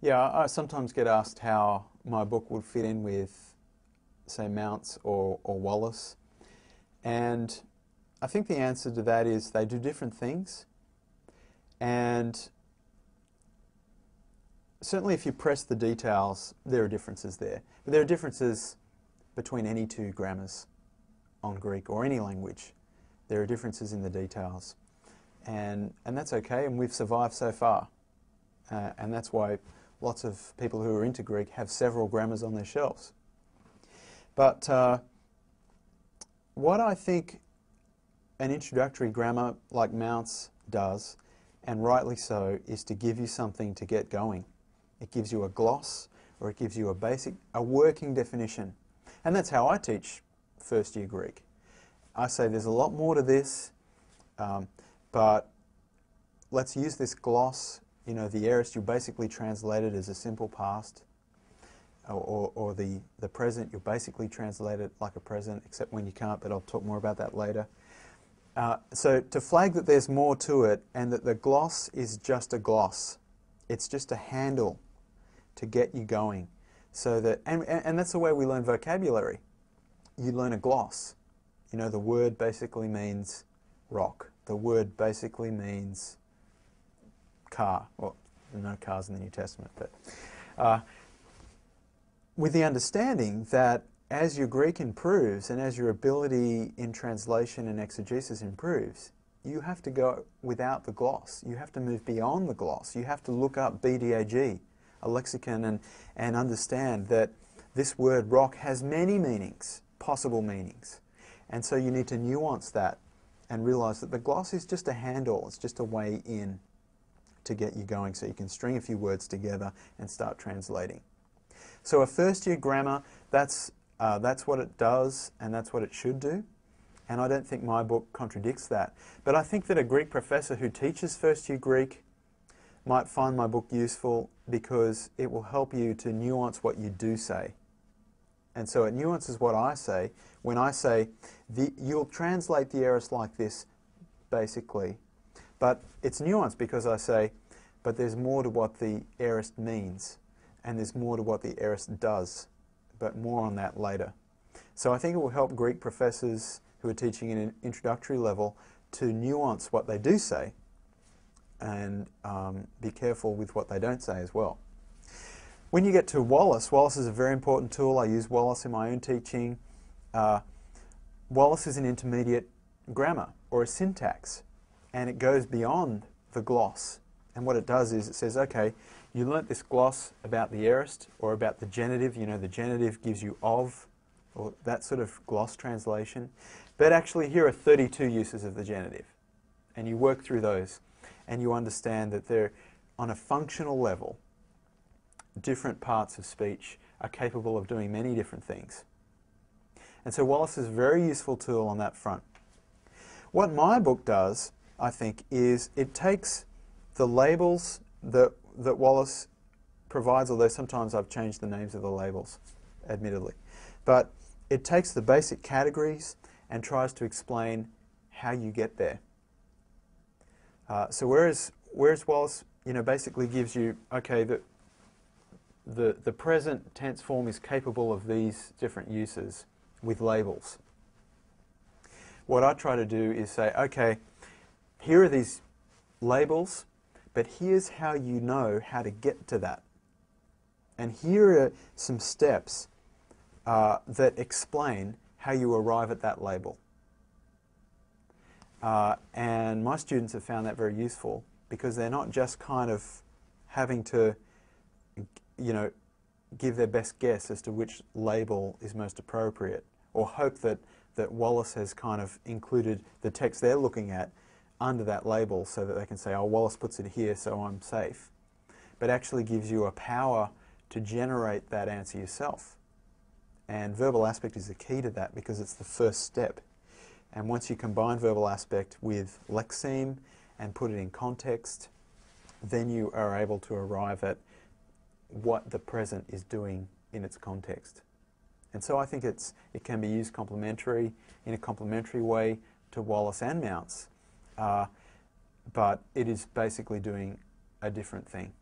Yeah, I sometimes get asked how my book would fit in with, say, Mounce or Wallace. And I think the answer to that is they do different things. And certainly if you press the details, there are differences there. But there are differences between any two grammars on Greek or any language. There are differences in the details. And that's okay, and we've survived so far. And that's why lots of people who are into Greek have several grammars on their shelves. But what I think an introductory grammar like Mounce does, and rightly so, is to give you something to get going. It gives you a gloss, or it gives you a working definition. And that's how I teach first year Greek. I say there's a lot more to this, but let's use this gloss. You know, the aorist, you basically translate it as a simple past, or the present, you basically translate it like a present, except when you can't, but I'll talk more about that later. So to flag that there's more to it, and that the gloss is just a gloss. It's just a handle to get you going. So that, and that's the way we learn vocabulary. You learn a gloss. You know, the word basically means rock. The word basically means car. Well, there are no cars in the New Testament, but with the understanding that as your Greek improves and as your ability in translation and exegesis improves, you have to go without the gloss. You have to move beyond the gloss. You have to look up BDAG, a lexicon, and understand that this word rock has many meanings, possible meanings. And so you need to nuance that and realize that the gloss is just a handle. It's just a way in to get you going so you can string a few words together and start translating. So a first year grammar, that's what it does and that's what it should do. And I don't think my book contradicts that. But I think that a Greek professor who teaches first year Greek might find my book useful because it will help you to nuance what you do say. And so it nuances what I say when I say, you'll translate the aorist like this, basically. But it's nuanced because I say, but there's more to what the aorist means, and there's more to what the aorist does, but more on that later. So I think it will help Greek professors who are teaching at an introductory level to nuance what they do say, and be careful with what they don't say as well. When you get to Wallace, Wallace is a very important tool. I use Wallace in my own teaching. Wallace is an intermediate grammar, or a syntax, and it goes beyond the gloss. And what it does is it says, okay, you learnt this gloss about the aorist or about the genitive. You know, the genitive gives you of, or that sort of gloss translation. But actually here are 32 uses of the genitive. And you work through those and you understand that they're, on a functional level, different parts of speech are capable of doing many different things. And so Wallace is a very useful tool on that front. What my book does, I think, is it takes the labels that Wallace provides, although sometimes I've changed the names of the labels, admittedly. But it takes the basic categories and tries to explain how you get there. So whereas Wallace, you know, basically gives you, okay, the present tense form is capable of these different uses with labels. What I try to do is say, okay, here are these labels, but here's how you know how to get to that. And here are some steps that explain how you arrive at that label. And my students have found that very useful because they're not just kind of having to, you know, give their best guess as to which label is most appropriate, or hope that Wallace has kind of included the text they're looking at under that label so that they can say, oh, Wallace puts it here, so I'm safe. But actually gives you a power to generate that answer yourself. And verbal aspect is the key to that because it's the first step. And once you combine verbal aspect with lexeme and put it in context, then you are able to arrive at what the present is doing in its context. And so I think it can be used in a complementary way to Wallace and Mounce, but it is basically doing a different thing.